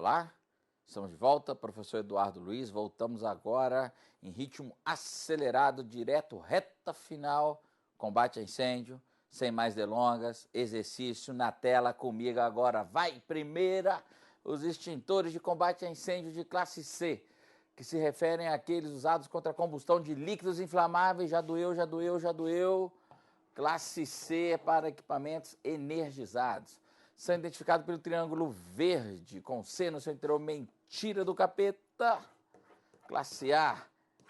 Olá, estamos de volta, professor Eduardo Luiz, voltamos agora em ritmo acelerado, direto, reta final, combate a incêndio, sem mais delongas, exercício na tela comigo agora, vai, primeira, os extintores de combate a incêndio de classe C, que se referem àqueles usados contra a combustão de líquidos inflamáveis, já doeu, classe C é para equipamentos energizados. São identificados pelo triângulo verde com C no seu interior, mentira do capeta. Classe A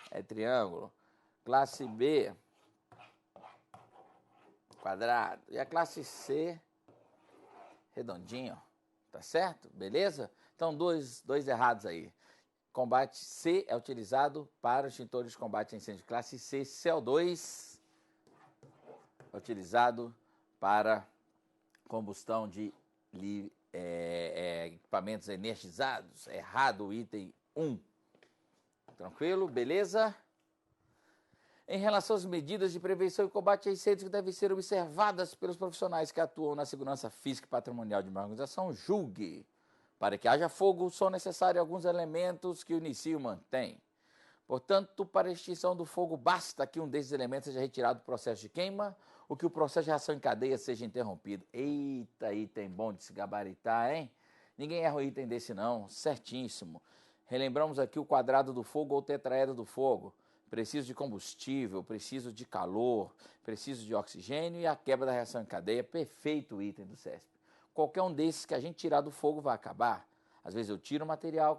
é triângulo. Classe B, quadrado. E a classe C, redondinho. Tá certo? Beleza? Então, dois errados aí. Combate C é utilizado para extintores de combate a incêndio. Classe C, CO2 é utilizado para combustão de equipamentos energizados. Errado o item 1. Tranquilo? Beleza? Em relação às medidas de prevenção e combate a incêndios que devem ser observadas pelos profissionais que atuam na segurança física e patrimonial de uma organização, julgue. Para que haja fogo, são necessários alguns elementos que o inicio mantém. Portanto, para a extinção do fogo, basta que um desses elementos seja retirado do processo de queima ou que o processo de reação em cadeia seja interrompido. Eita, item bom de se gabaritar, hein? Ninguém erra um item desse não, certíssimo. Relembramos aqui o quadrado do fogo ou tetraedro do fogo. Preciso de combustível, preciso de calor, preciso de oxigênio e a quebra da reação em cadeia. Perfeito o item do CESP. Qualquer um desses que a gente tirar do fogo vai acabar. Às vezes eu tiro o material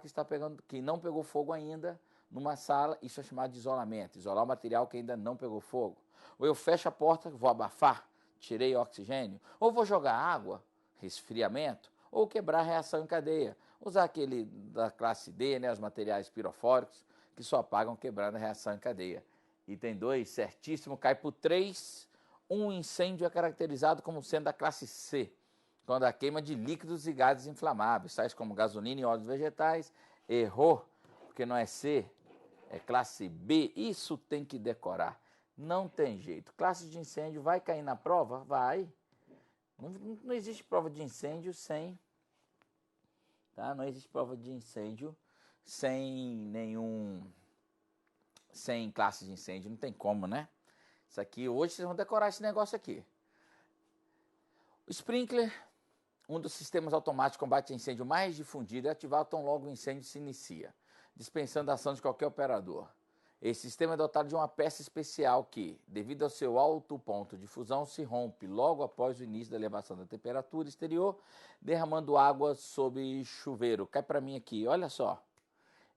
que não pegou fogo ainda, numa sala, isso é chamado de isolamento, isolar o material que ainda não pegou fogo. Ou eu fecho a porta, vou abafar, tirei oxigênio, ou vou jogar água, resfriamento, ou quebrar a reação em cadeia. Usar aquele da classe D, né, os materiais pirofóricos, que só apagam quebrando a reação em cadeia. Item 2, certíssimo, cai por 3. Um incêndio é caracterizado como sendo da classe C, quando a queima de líquidos e gases inflamáveis, tais como gasolina e óleos vegetais. Errou, porque não é C, é classe B, isso tem que decorar. Não tem jeito. Classe de incêndio vai cair na prova? Vai. Não existe prova de incêndio sem... Tá? Não existe prova de incêndio sem sem classe de incêndio. Não tem como, né? Isso aqui, hoje vocês vão decorar esse negócio aqui. O sprinkler, um dos sistemas automáticos de combate a incêndio mais difundido, é ativado tão logo o incêndio se inicia, dispensando a ação de qualquer operador. Esse sistema é dotado de uma peça especial que, devido ao seu alto ponto de fusão, se rompe logo após o início da elevação da temperatura exterior, derramando água sobre chuveiro. Cai para mim aqui, olha só.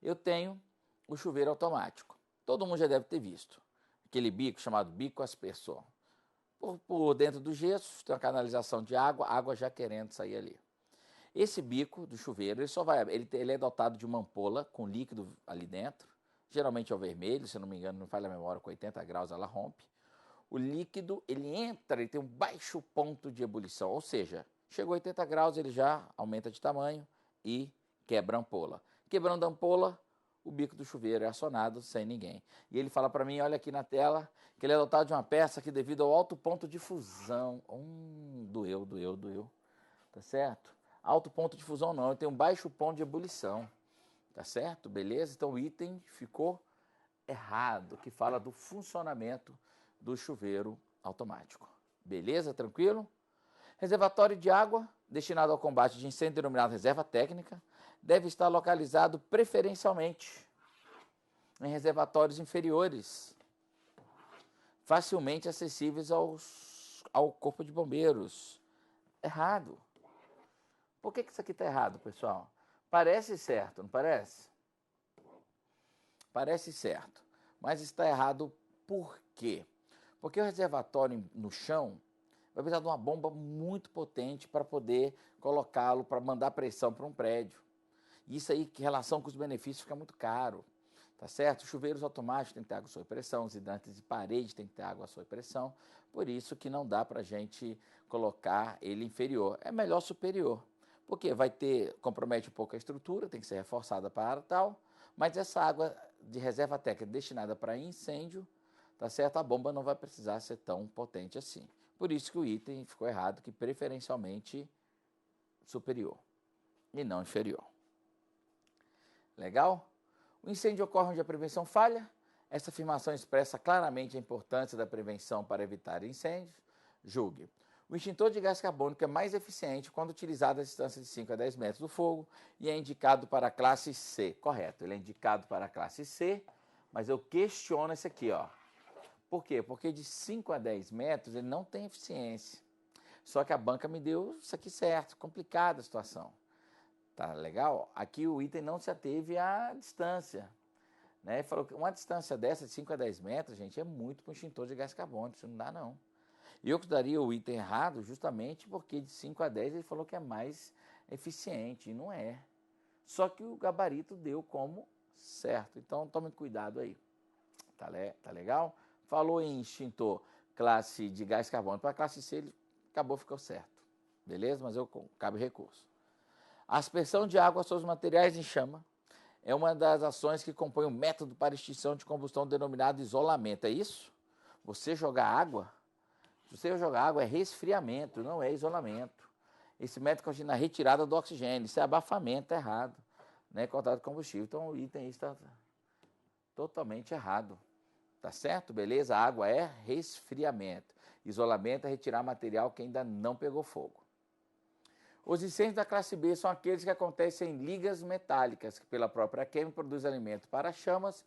Eu tenho o chuveiro automático. Todo mundo já deve ter visto. Aquele bico chamado bico aspersor. Por dentro do gesso tem uma canalização de água, água já querendo sair ali. Esse bico do chuveiro, ele é dotado de uma ampola com líquido ali dentro, geralmente é o vermelho, se eu não me engano, não falha a memória, com 80 graus ela rompe. O líquido, ele entra e tem um baixo ponto de ebulição, ou seja, chegou a 80 graus, ele já aumenta de tamanho e quebra a ampola. Quebrando a ampola, o bico do chuveiro é acionado sem ninguém. E ele fala para mim, olha aqui na tela, que ele é dotado de uma peça que devido ao alto ponto de fusão... doeu. Tá certo? Alto ponto de fusão não, ele tem um baixo ponto de ebulição. Tá certo? Beleza? Então o item ficou errado, que fala do funcionamento do chuveiro automático. Beleza? Tranquilo? Reservatório de água, destinado ao combate de incêndio, denominado reserva técnica, deve estar localizado preferencialmente em reservatórios inferiores, facilmente acessíveis ao corpo de bombeiros. Errado. Por que isso aqui está errado, pessoal? Parece certo, não parece? Parece certo, mas está errado por quê? Porque o reservatório no chão vai precisar de uma bomba muito potente para poder colocá-lo, para mandar pressão para um prédio. Isso aí, em relação com os benefícios, fica muito caro. Tá certo? Os chuveiros automáticos têm que ter água sob pressão, os hidrantes de parede têm que ter água sob pressão, por isso que não dá para a gente colocar ele inferior. É melhor superior, porque compromete um pouco a estrutura, tem que ser reforçada para tal, mas essa água de reserva técnica destinada para incêndio, tá certo? A bomba não vai precisar ser tão potente assim. Por isso que o item ficou errado, que preferencialmente superior e não inferior. Legal? O incêndio ocorre onde a prevenção falha. Essa afirmação expressa claramente a importância da prevenção para evitar incêndios. Julgue. O extintor de gás carbônico é mais eficiente quando utilizado a distância de 5 a 10 metros do fogo e é indicado para a classe C. Correto, ele é indicado para a classe C, mas eu questiono esse aqui, ó. Por quê? Porque de 5 a 10 metros ele não tem eficiência. Só que a banca me deu isso aqui certo, complicada a situação. Tá legal? Aqui o item não se ateve à distância. Né? Falou que uma distância dessa, de 5 a 10 metros, gente, é muito para um extintor de gás carbônico, isso não dá não. E eu daria o item errado justamente porque de 5 a 10 ele falou que é mais eficiente, e não é. Só que o gabarito deu como certo, então tome cuidado aí. Tá legal? Falou em extintor classe de gás carbônico para a classe C, ele acabou, ficou certo. Beleza? Mas cabe recurso. A aspersão de água sobre os materiais em chama é uma das ações que compõe o método para extinção de combustão denominado isolamento. É isso? Você jogar água? Se você jogar água é resfriamento, não é isolamento. Esse método consiste na retirada do oxigênio. Isso é abafamento, é errado. Né? Contato de combustível. Então o item está totalmente errado. Tá certo? Beleza? A água é resfriamento. Isolamento é retirar material que ainda não pegou fogo. Os incêndios da classe B são aqueles que acontecem em ligas metálicas, que pela própria queima produz alimento para chamas.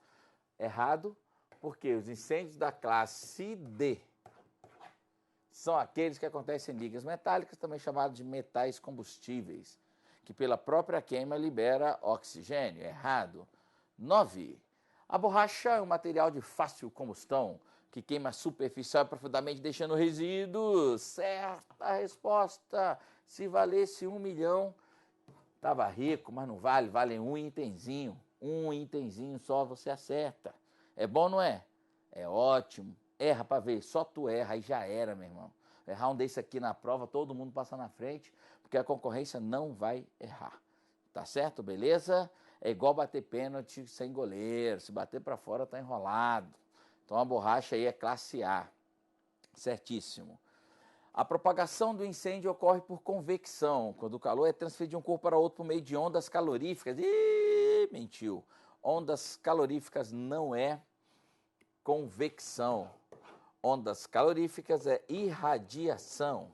Errado, porque os incêndios da classe D são aqueles que acontecem em ligas metálicas, também chamados de metais combustíveis, que pela própria queima libera oxigênio. Errado. 9. A borracha é um material de fácil combustão, que queima superficial e profundamente, deixando resíduos. Certa resposta. Se valesse 1 milhão, estava rico, mas não vale, vale um itemzinho. Um itemzinho só você acerta. É bom, não é? É ótimo. Erra para ver, só tu erra, aí já era, meu irmão. Errar um desse aqui na prova, todo mundo passa na frente, porque a concorrência não vai errar. Tá certo? Beleza? É igual bater pênalti sem goleiro. Se bater para fora, tá enrolado. Então a borracha aí é classe A. Certíssimo. A propagação do incêndio ocorre por convecção, quando o calor é transferido de um corpo para outro por meio de ondas caloríficas. Ih, mentiu. Ondas caloríficas não é convecção. Ondas caloríficas é irradiação.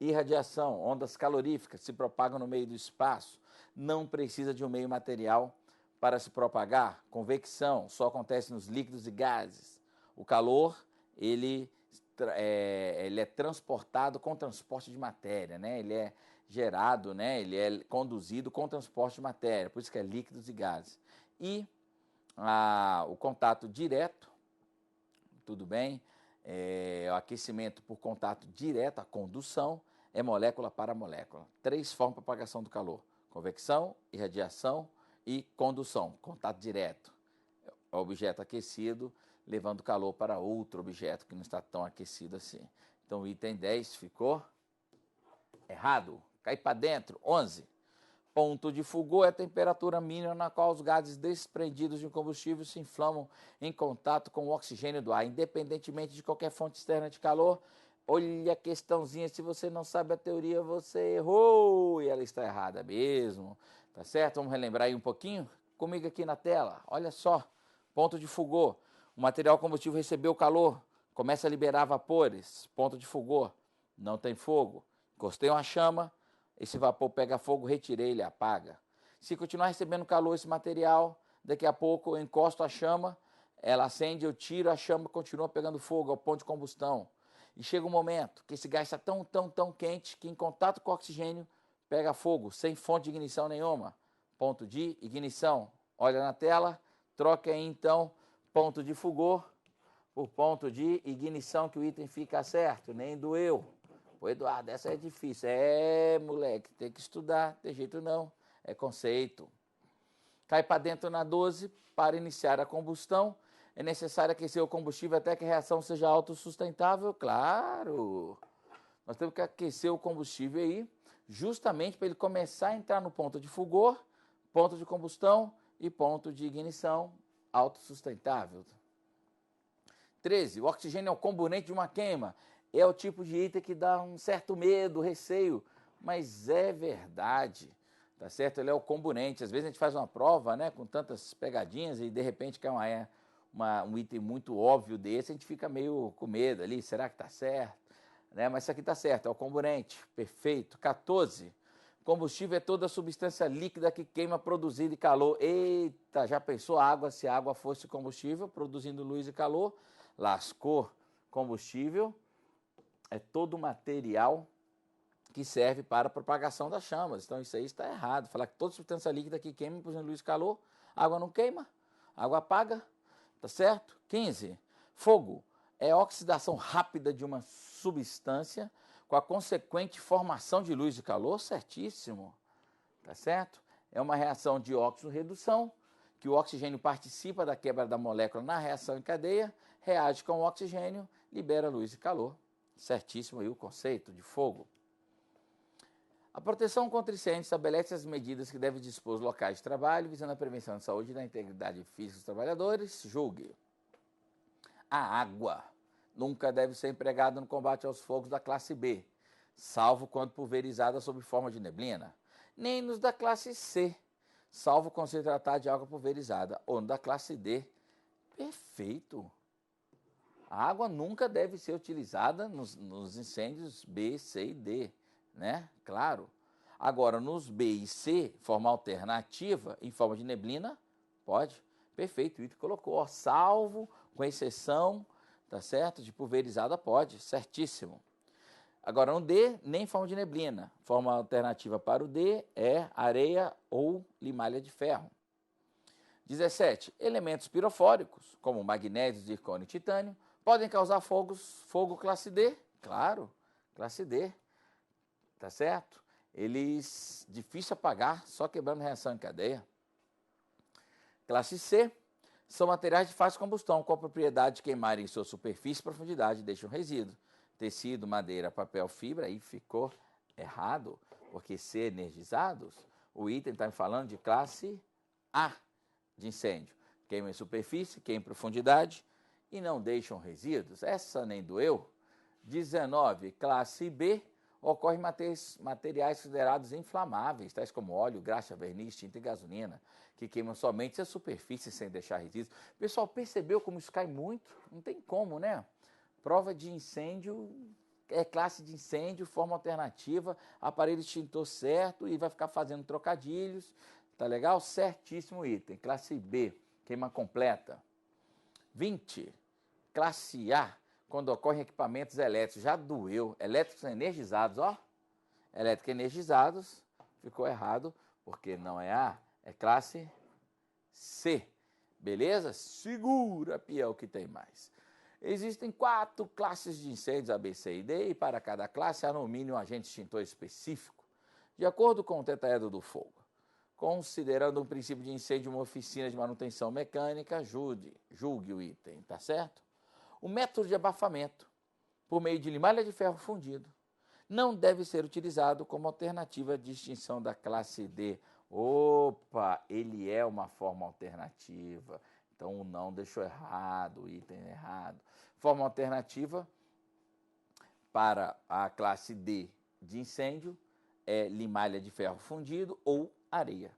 Irradiação, ondas caloríficas se propagam no meio do espaço. Não precisa de um meio material para se propagar. Convecção só acontece nos líquidos e gases. O calor, ele é transportado com transporte de matéria, né? Ele é gerado, né? Ele é conduzido com transporte de matéria, por isso que é líquidos e gases. E o contato direto, tudo bem? O aquecimento por contato direto, a condução, é molécula para molécula. 3 formas de propagação do calor: convecção, irradiação e condução, contato direto. O objeto aquecido levando calor para outro objeto que não está tão aquecido assim. Então o item 10 ficou errado. Cai para dentro. 11. Ponto de fulgor é a temperatura mínima na qual os gases desprendidos de um combustível se inflamam em contato com o oxigênio do ar, independentemente de qualquer fonte externa de calor. Olha a questãozinha, se você não sabe a teoria, você errou, e ela está errada mesmo. Tá certo? Vamos relembrar aí um pouquinho? Comigo aqui na tela, olha só. Ponto de fulgor. O material combustível recebeu calor, começa a liberar vapores. Ponto de fulgor. Não tem fogo. Encostei uma chama, esse vapor pega fogo, retirei, ele apaga. Se continuar recebendo calor esse material, daqui a pouco eu encosto a chama, ela acende, eu tiro a chama, continua pegando fogo, é o ponto de combustão. E chega um momento que esse gás está tão quente que em contato com o oxigênio pega fogo, sem fonte de ignição nenhuma. Ponto de ignição. Olha na tela, troca aí então ponto de fulgor por ponto de ignição, que o item fica certo, nem doeu. Pô, Eduardo, essa é difícil. Moleque, tem que estudar, tem jeito não, é conceito. Cai para dentro na 12, para iniciar a combustão, é necessário aquecer o combustível até que a reação seja autossustentável? Claro! Nós temos que aquecer o combustível aí, justamente para ele começar a entrar no ponto de fulgor, ponto de combustão e ponto de ignição autossustentável. 13. O oxigênio é o componente de uma queima. É o tipo de item que dá um certo medo, receio. Mas é verdade, tá certo? Ele é o comburente. Às vezes a gente faz uma prova, né, com tantas pegadinhas e de repente cai um item muito óbvio desse, a gente fica meio com medo ali, será que tá certo? Né? Mas isso aqui tá certo, é o comburente, perfeito. 14. Combustível é toda substância líquida que queima produzindo calor. Eita, já pensou água, se a água fosse combustível, produzindo luz e calor? Lascou. Combustível é todo material que serve para a propagação das chamas. Então isso aí está errado. Falar que toda substância líquida que queima produzindo luz e calor, água não queima, água apaga, tá certo? 15. Fogo é a oxidação rápida de uma substância com a consequente formação de luz e calor, certíssimo, tá certo? É uma reação de óxido-redução, que o oxigênio participa da quebra da molécula na reação em cadeia, reage com o oxigênio, libera luz e calor. Certíssimo aí o conceito de fogo. A proteção contra incêndio estabelece as medidas que devem dispor os locais de trabalho, visando a prevenção da saúde e da integridade física dos trabalhadores. Julgue. A água nunca deve ser empregada no combate aos fogos da classe B, salvo quando pulverizada sob forma de neblina, nem nos da classe C, salvo quando se tratar de água pulverizada, ou no da classe D. Perfeito. A água nunca deve ser utilizada nos incêndios B, C e D, né? Claro. Agora, nos B e C, forma alternativa, em forma de neblina, pode. Perfeito, o Ito colocou, ó, salvo, com exceção, tá certo? De pulverizada pode, certíssimo. Agora, no D, nem forma de neblina. Forma alternativa para o D é areia ou limalha de ferro. 17. Elementos pirofóricos, como magnésio, zircônio e titânio, podem causar fogo classe D? Claro, classe D, tá certo? Eles, difícil apagar, só quebrando reação em cadeia. Classe C, são materiais de fácil combustão, com a propriedade de queimar em sua superfície e profundidade, deixam resíduo. Tecido, madeira, papel, fibra, aí ficou errado, porque C, energizados, o item está me falando de classe A de incêndio. Queima em superfície, queima em profundidade e não deixam resíduos. Essa nem doeu. 19, classe B, ocorrem materiais considerados inflamáveis, tais como óleo, graxa, verniz, tinta e gasolina, que queimam somente a superfície sem deixar resíduos. O pessoal percebeu como isso cai muito? Não tem como, né? Prova de incêndio é classe de incêndio, forma alternativa, aparelho extintor certo e vai ficar fazendo trocadilhos. Tá legal? Certíssimo item. Classe B, queima completa. 20, classe A, quando ocorrem equipamentos elétricos, já doeu, elétricos energizados, ó, elétricos energizados, ficou errado, porque não é A, é classe C, beleza? Segura, peão, que tem mais. Existem 4 classes de incêndios, A, B, C e D, e para cada classe há no mínimo um agente extintor específico, de acordo com o tetraedro do fogo. Considerando um princípio de incêndio uma oficina de manutenção mecânica, julgue o item, tá certo? O método de abafamento, por meio de limalha de ferro fundido, não deve ser utilizado como alternativa de extinção da classe D. Opa, ele é uma forma alternativa. Então o não deixou errado, o item errado. Forma alternativa para a classe D de incêndio é limalha de ferro fundido ou areia.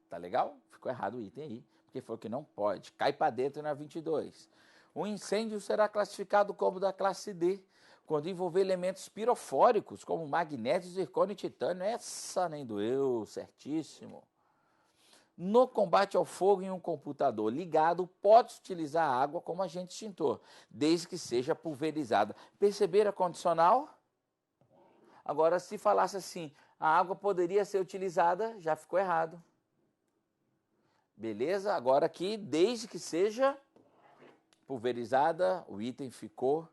Tá legal? Ficou errado o item aí, porque falou que não pode. Cai para dentro na 22. O incêndio será classificado como da classe D, quando envolver elementos pirofóricos, como magnésio, zircônio e titânio. Essa nem doeu, certíssimo. No combate ao fogo em um computador ligado, pode-se utilizar a água como agente extintor, desde que seja pulverizada. Perceberam a condicional? Agora, se falasse assim, a água poderia ser utilizada, já ficou errado. Beleza? Agora aqui, desde que seja pulverizada, o item ficou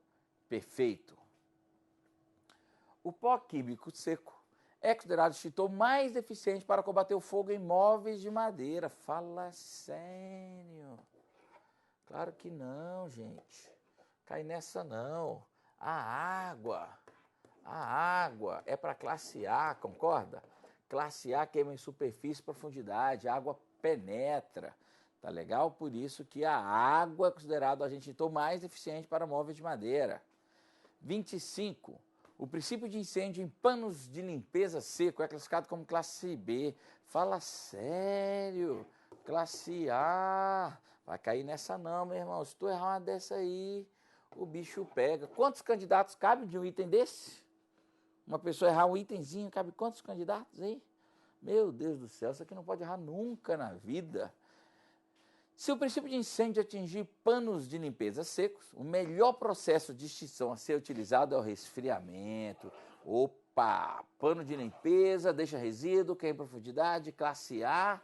perfeito. O pó químico seco é considerado o extintor mais eficiente para combater o fogo em móveis de madeira. Fala sério. Claro que não, gente. Cai nessa não. A água é para classe A, concorda? Classe A queima em superfície e profundidade, a água penetra. Tá legal? Por isso que a água é considerado o agente extintor mais eficiente para móveis de madeira. 25. O princípio de incêndio em panos de limpeza seco é classificado como classe B. Fala sério. Classe A. Vai cair nessa não, meu irmão. Se tu errar uma dessa aí, o bicho pega. Quantos candidatos cabem de um item desse? Uma pessoa errar um itemzinho, cabe quantos candidatos aí? Meu Deus do céu, isso aqui não pode errar nunca na vida. Se o princípio de incêndio atingir panos de limpeza secos, o melhor processo de extinção a ser utilizado é o resfriamento. Opa, pano de limpeza, deixa resíduo, queima em profundidade, classe A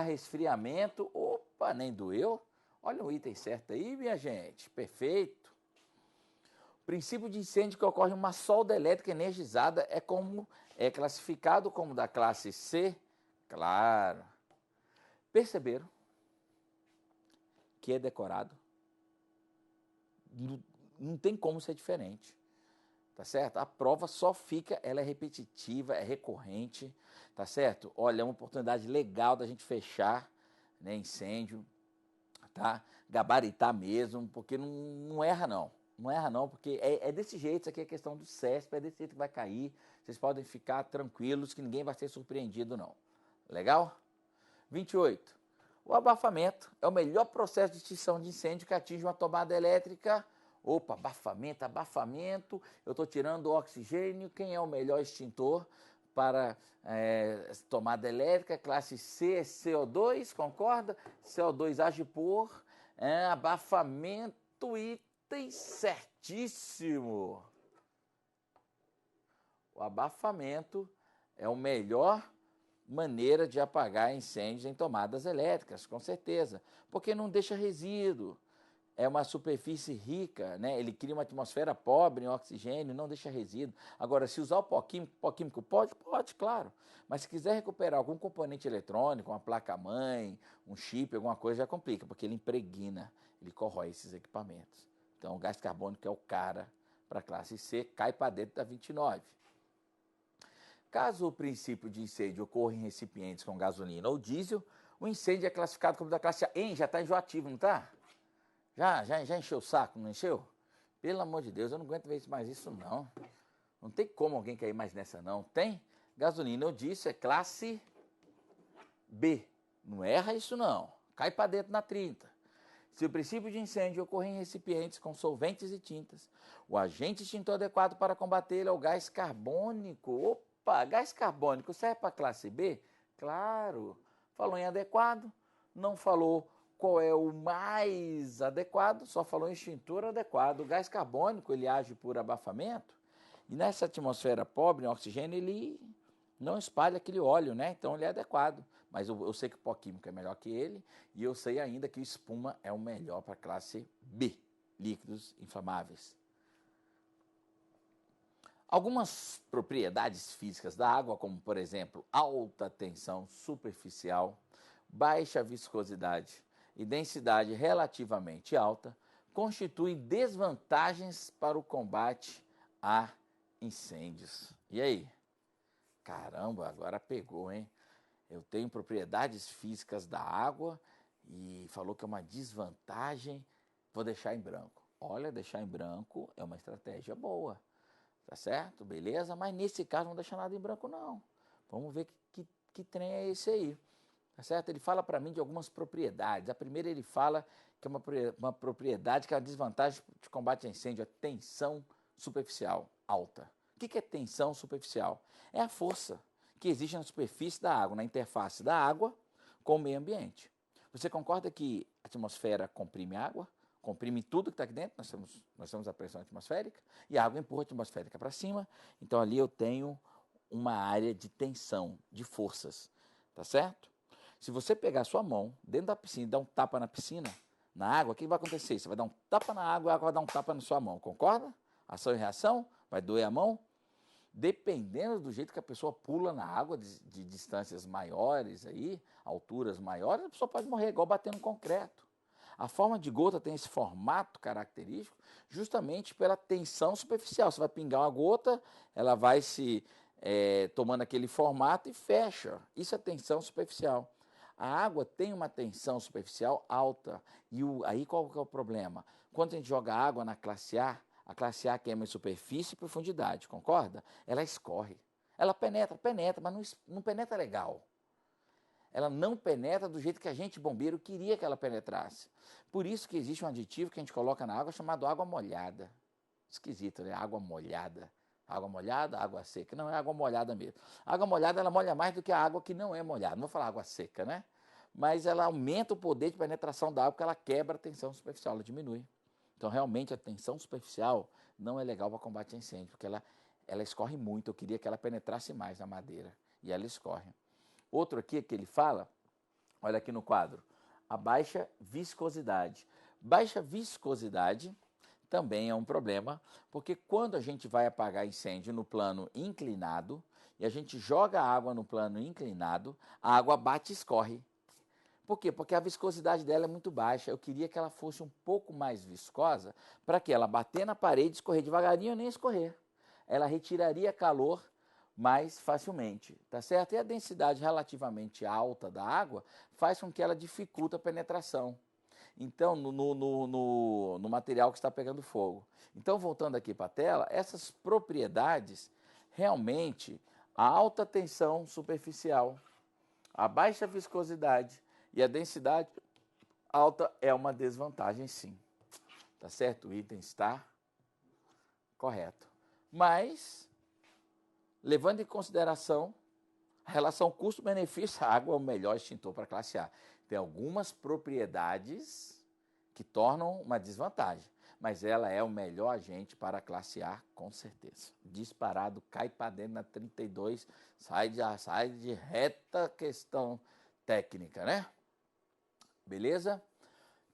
resfriamento. Opa, nem doeu. Olha o item certo aí, minha gente, perfeito. O princípio de incêndio que ocorre em uma solda elétrica energizada é classificado como da classe C. Claro. Perceberam que é decorado? Não tem como ser diferente, tá certo? A prova só fica, ela é repetitiva, é recorrente, tá certo? Olha, é uma oportunidade legal da gente fechar, né, incêndio, tá? Gabaritar mesmo, porque não erra não. Não erra não, porque é desse jeito, isso aqui é questão do CESP, é desse jeito que vai cair, vocês podem ficar tranquilos que ninguém vai ser surpreendido não. Legal? 28. O abafamento é o melhor processo de extinção de incêndio que atinge uma tomada elétrica. Opa, abafamento, eu estou tirando o oxigênio. Quem é o melhor extintor para tomada elétrica? Classe C é CO2, concorda? CO2 age por abafamento, item certíssimo. O abafamento é o melhor maneira de apagar incêndios em tomadas elétricas, com certeza, porque não deixa resíduo, é uma superfície rica, né? Ele cria uma atmosfera pobre em oxigênio, não deixa resíduo. Agora, se usar o pó químico pode, claro, mas se quiser recuperar algum componente eletrônico, uma placa-mãe, um chip, alguma coisa, já complica, porque ele impregna, ele corrói esses equipamentos. Então, o gás carbônico é o cara para a classe C, cai para dentro da 29. Caso o princípio de incêndio ocorra em recipientes com gasolina ou diesel, o incêndio é classificado como da classe A. Hein, já está enjoativo, não está? Já encheu o saco, não encheu? Pelo amor de Deus, eu não aguento ver mais isso, não. Não tem como alguém cair mais nessa, não. Tem? Gasolina ou diesel é classe B. Não erra isso, não. Cai para dentro na 30. Se o princípio de incêndio ocorrer em recipientes com solventes e tintas, o agente extintor adequado para combatê-lo é o gás carbônico. Opa, gás carbônico serve para a classe B? Claro. Falou em adequado, não falou qual é o mais adequado, só falou em extintor adequado. O gás carbônico, ele age por abafamento, e nessa atmosfera pobre em oxigênio, ele não espalha aquele óleo, né? Então ele é adequado. Mas eu sei que o pó químico é melhor que ele, e eu sei ainda que o espuma é o melhor para a classe B, líquidos inflamáveis. Algumas propriedades físicas da água, como por exemplo, alta tensão superficial, baixa viscosidade e densidade relativamente alta, constituem desvantagens para o combate a incêndios. E aí? Caramba, agora pegou, hein? Eu tenho propriedades físicas da água e falou que é uma desvantagem, vou deixar em branco. Olha, deixar em branco é uma estratégia boa, tá certo? Beleza? Mas nesse caso não deixa nada em branco, não. Vamos ver que trem é esse aí, tá certo? Ele fala para mim de algumas propriedades. A primeira ele fala que é uma propriedade que é a desvantagem de combate a incêndio, a tensão superficial alta. O que é tensão superficial? É a força que existe na superfície da água, na interface da água com o meio ambiente. Você concorda que a atmosfera comprime a água? Comprime tudo que está aqui dentro, nós temos a pressão atmosférica, e a água empurra a atmosférica para cima, então ali eu tenho uma área de tensão, de forças, tá certo? Se você pegar a sua mão dentro da piscina e dar um tapa na piscina, na água, o que vai acontecer? Você vai dar um tapa na água e a água vai dar um tapa na sua mão, concorda? Ação e reação, vai doer a mão. Dependendo do jeito que a pessoa pula na água de distâncias maiores, aí, alturas maiores, a pessoa pode morrer, igual bater no concreto. A forma de gota tem esse formato característico justamente pela tensão superficial. Você vai pingar uma gota, ela vai se tomando aquele formato e fecha. Isso é tensão superficial. A água tem uma tensão superficial alta. E aí qual que é o problema? Quando a gente joga água na classe A, A classe A queima em superfície e profundidade, concorda? Ela escorre. Ela penetra, mas não penetra legal. Ela não penetra do jeito que a gente, bombeiro, queria que ela penetrasse. Por isso que existe um aditivo que a gente coloca na água chamado água molhada. Esquisito, né? Água molhada. Água molhada, água seca. Não, é água molhada mesmo. A água molhada, ela molha mais do que a água que não é molhada. Não vou falar água seca, né? Mas ela aumenta o poder de penetração da água porque ela quebra a tensão superficial, ela diminui. Então, realmente, a tensão superficial não é legal para combate a incêndio, porque ela escorre muito. Eu queria que ela penetrasse mais na madeira. E ela escorre. Outro aqui que ele fala, olha aqui no quadro, a baixa viscosidade. Baixa viscosidade também é um problema, porque quando a gente vai apagar incêndio no plano inclinado, e a gente joga a água no plano inclinado, a água bate e escorre. Por quê? Porque a viscosidade dela é muito baixa. Eu queria que ela fosse um pouco mais viscosa, para que ela bater na parede, escorrer devagarinho ou nem escorrer. Ela retiraria calor mais facilmente, tá certo? E a densidade relativamente alta da água faz com que ela dificulte a penetração. Então, no material que está pegando fogo. Então, voltando aqui para a tela, essas propriedades, realmente, a alta tensão superficial, a baixa viscosidade e a densidade alta é uma desvantagem, sim. Tá certo? O item está correto. Mas, levando em consideração a relação custo-benefício, a água é o melhor extintor para a classe A. Tem algumas propriedades que tornam uma desvantagem, mas ela é o melhor agente para a classe A, com certeza. Disparado, cai para dentro na 32, sai de reta questão técnica, né? Beleza?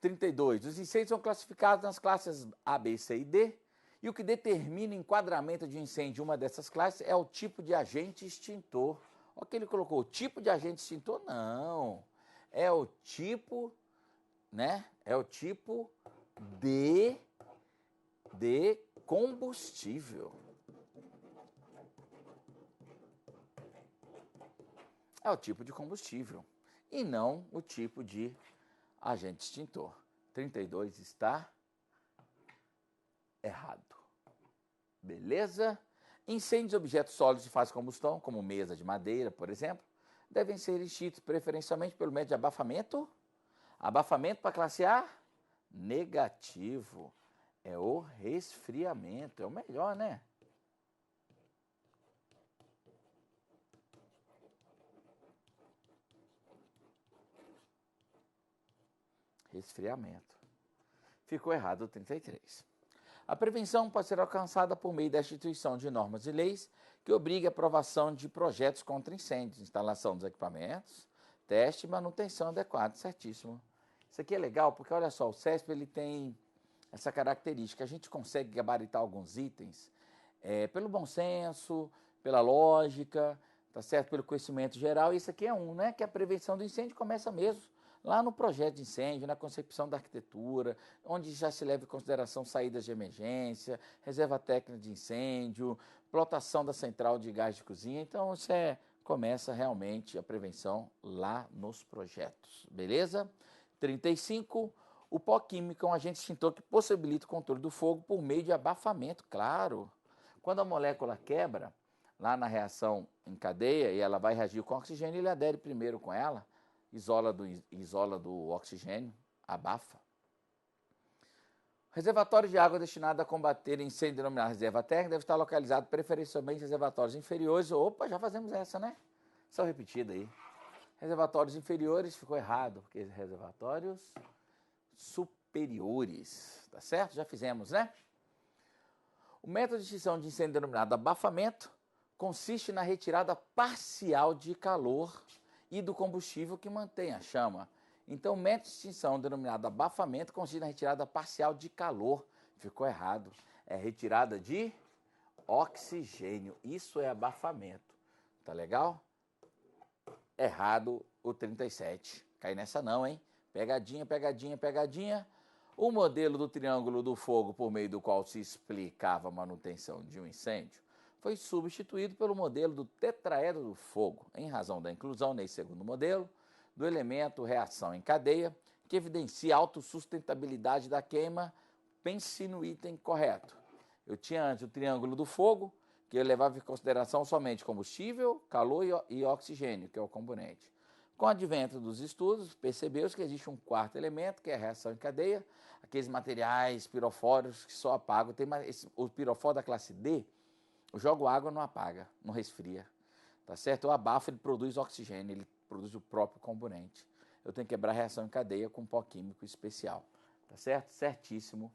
32. Os incêndios são classificados nas classes A, B, C e D, e o que determina o enquadramento de incêndio em uma dessas classes é o tipo de agente extintor. Olha o que ele colocou, o tipo de agente extintor? Não. É o tipo, né? É o tipo de combustível. É o tipo de combustível e não o tipo de agente extintor. 32 está errado. Beleza? Incêndios de objetos sólidos de fácil combustão, como mesa de madeira, por exemplo, devem ser extintos preferencialmente pelo método de abafamento. Abafamento para classe A? Negativo. É o resfriamento. É o melhor, né? Resfriamento. Ficou errado o 33. A prevenção pode ser alcançada por meio da instituição de normas e leis que obriguem a aprovação de projetos contra incêndios, instalação dos equipamentos, teste e manutenção adequada, certíssimo. Isso aqui é legal porque, olha só, o CESP ele tem essa característica. A gente consegue gabaritar alguns itens pelo bom senso, pela lógica, tá certo? Pelo conhecimento geral. E isso aqui é um, né? Que a prevenção do incêndio começa mesmo lá no projeto de incêndio, na concepção da arquitetura, onde já se leva em consideração saídas de emergência, reserva técnica de incêndio, plotação da central de gás de cozinha. Então, começa realmente a prevenção lá nos projetos, beleza? 35, o pó químico é um agente extintor que possibilita o controle do fogo por meio de abafamento, claro. Quando a molécula quebra, lá na reação em cadeia, e ela vai reagir com oxigênio, ele adere primeiro com ela, isola do oxigênio, abafa. O reservatório de água destinado a combater incêndio denominado reserva térmica deve estar localizado preferencialmente em reservatórios inferiores. Opa, já fazemos essa, né? Só repetida aí. Reservatórios inferiores, ficou errado, porque reservatórios superiores, tá certo? Já fizemos, né? O método de extinção de incêndio denominado abafamento consiste na retirada parcial de calor e do combustível que mantém a chama. Então, o método de extinção denominado abafamento consiste na retirada parcial de calor. Ficou errado. É retirada de oxigênio. Isso é abafamento. Tá legal? Errado o 37. Cai nessa não, hein? Pegadinha, pegadinha, pegadinha. O modelo do triângulo do fogo, por meio do qual se explicava a manutenção de um incêndio, foi substituído pelo modelo do tetraedro do fogo, em razão da inclusão, nesse segundo modelo, do elemento reação em cadeia, que evidencia a autossustentabilidade da queima. Pense no item correto. Eu tinha antes o triângulo do fogo, que eu levava em consideração somente combustível, calor e oxigênio, que é o componente. Com o advento dos estudos, percebeu-se que existe um quarto elemento, que é a reação em cadeia, aqueles materiais pirofóruos que só apagam. O pirofóro da classe D, eu jogo água, não apaga, não resfria. Tá certo? O abafo, ele produz oxigênio, ele produz o próprio componente. Eu tenho que quebrar a reação em cadeia com um pó químico especial. Tá certo? Certíssimo.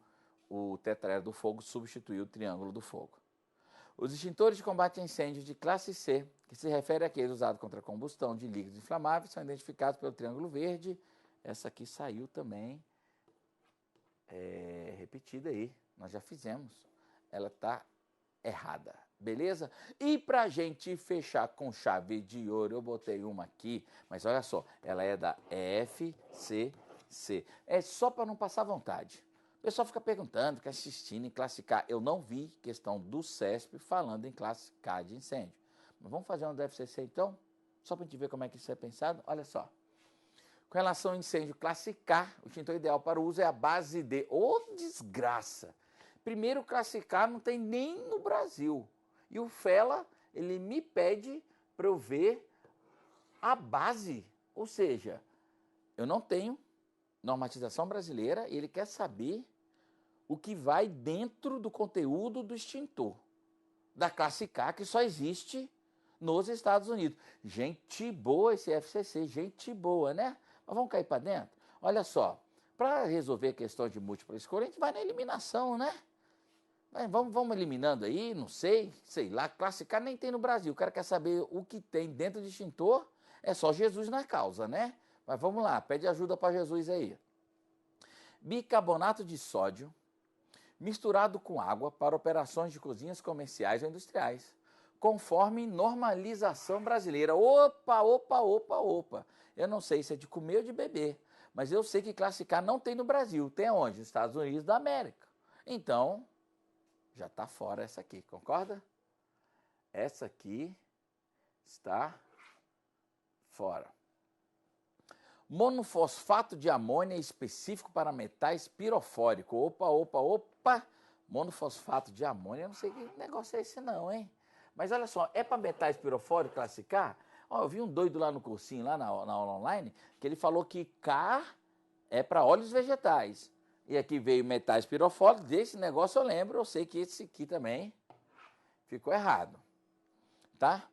O tetraedro do fogo substituiu o triângulo do fogo. Os extintores de combate a incêndio de classe C, que se refere àqueles usados contra a combustão de líquidos inflamáveis, são identificados pelo triângulo verde. Essa aqui saiu também repetida aí. Nós já fizemos. Ela está errada. Beleza? E para a gente fechar com chave de ouro, eu botei uma aqui, mas olha só, ela é da FCC. É só para não passar vontade. O pessoal fica perguntando, fica assistindo em classificar. Eu não vi questão do CESP falando em classificar de incêndio. Mas vamos fazer uma da FCC então? Só para a gente ver como é que isso é pensado. Olha só. Com relação ao incêndio classificar, o extintor ideal para o uso é a base D. Ô, desgraça! Primeiro, classificar não tem nem no Brasil. E o FELA, ele me pede para eu ver a base. Ou seja, eu não tenho normatização brasileira e ele quer saber o que vai dentro do conteúdo do extintor, da classe K, que só existe nos Estados Unidos. Gente boa esse FCC, gente boa, né? Mas vamos cair para dentro? Olha só, para resolver a questão de múltipla escolha, a gente vai na eliminação, né? Vamos eliminando aí, não sei lá, classe K nem tem no Brasil. O cara quer saber o que tem dentro do extintor, é só Jesus na causa, né? Mas vamos lá, pede ajuda para Jesus aí. Bicarbonato de sódio misturado com água para operações de cozinhas comerciais ou industriais, conforme normalização brasileira. Opa! Eu não sei se é de comer ou de beber, mas eu sei que classe K não tem no Brasil. Tem onde? Nos Estados Unidos da América. Então, já está fora essa aqui, concorda? Essa aqui está fora. Monofosfato de amônia específico para metais pirofórico. Opa! Monofosfato de amônia, eu não sei que negócio é esse não, hein? Mas olha só, é para metais pirofóricos classificar? Ó, eu vi um doido lá no cursinho, lá na aula online, que ele falou que K é para óleos vegetais. E aqui veio metais pirofóricos, desse negócio eu lembro, eu sei que esse aqui também ficou errado. Tá?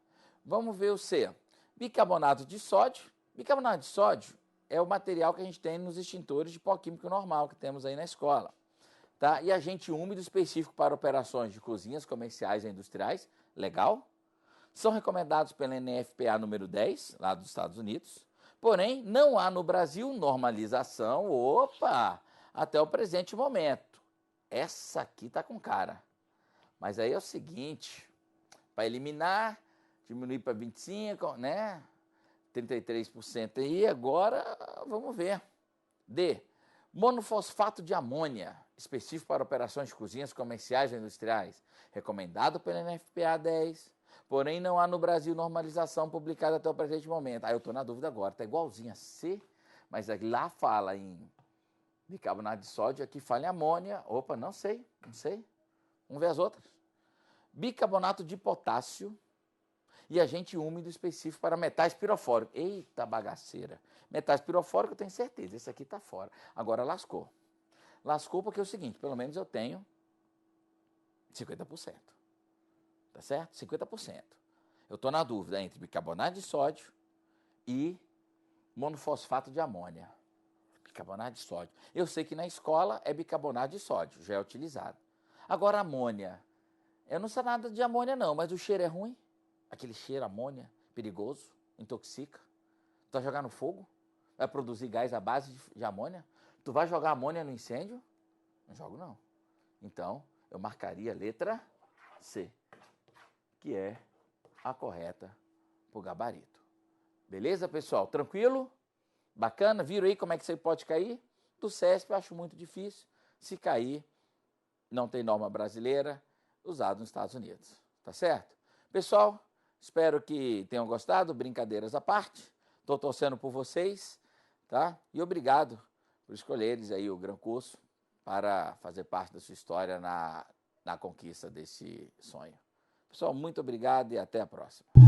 Vamos ver o C. Bicarbonato de sódio. Bicarbonato de sódio é o material que a gente tem nos extintores de pó químico normal que temos aí na escola. Tá? E agente úmido específico para operações de cozinhas comerciais e industriais, legal. São recomendados pela NFPA número 10, lá dos Estados Unidos. Porém, não há no Brasil normalização, até o presente momento. Essa aqui tá com cara. Mas aí é o seguinte, para eliminar, diminuir para 25%, né? 33% aí, agora vamos ver. D. Monofosfato de amônia, específico para operações de cozinhas comerciais e industriais, recomendado pela NFPA 10, porém não há no Brasil normalização publicada até o presente momento. Eu estou na dúvida agora, está igualzinho a C, mas lá fala em bicarbonato de sódio, aqui fala em amônia. Não sei. Vamos ver as outras. Bicarbonato de potássio e agente úmido específico para metais pirofóricos. Eita bagaceira. Metais pirofóricos eu tenho certeza, esse aqui está fora. Agora lascou. Lascou porque é o seguinte, pelo menos eu tenho 50%. Tá certo? 50%. Eu estou na dúvida entre bicarbonato de sódio e monofosfato de amônia. Bicarbonato de sódio. Eu sei que na escola é bicarbonato de sódio, já é utilizado. Agora amônia. Eu não sei nada de amônia não, mas o cheiro é ruim. Aquele cheiro amônia, perigoso, intoxica. Tu vai jogar no fogo? Vai produzir gás à base de amônia? Tu vai jogar amônia no incêndio? Não jogo não. Então, eu marcaria a letra C, que é a correta pro gabarito. Beleza, pessoal? Tranquilo? Bacana? Viram aí como é que você pode cair? Do CESP eu acho muito difícil. Se cair, não tem norma brasileira, usado nos Estados Unidos. Tá certo? Pessoal, espero que tenham gostado, brincadeiras à parte. Estou torcendo por vocês, tá? E obrigado por escolheres aí o Gran Curso para fazer parte da sua história na na conquista desse sonho. Pessoal, muito obrigado e até a próxima.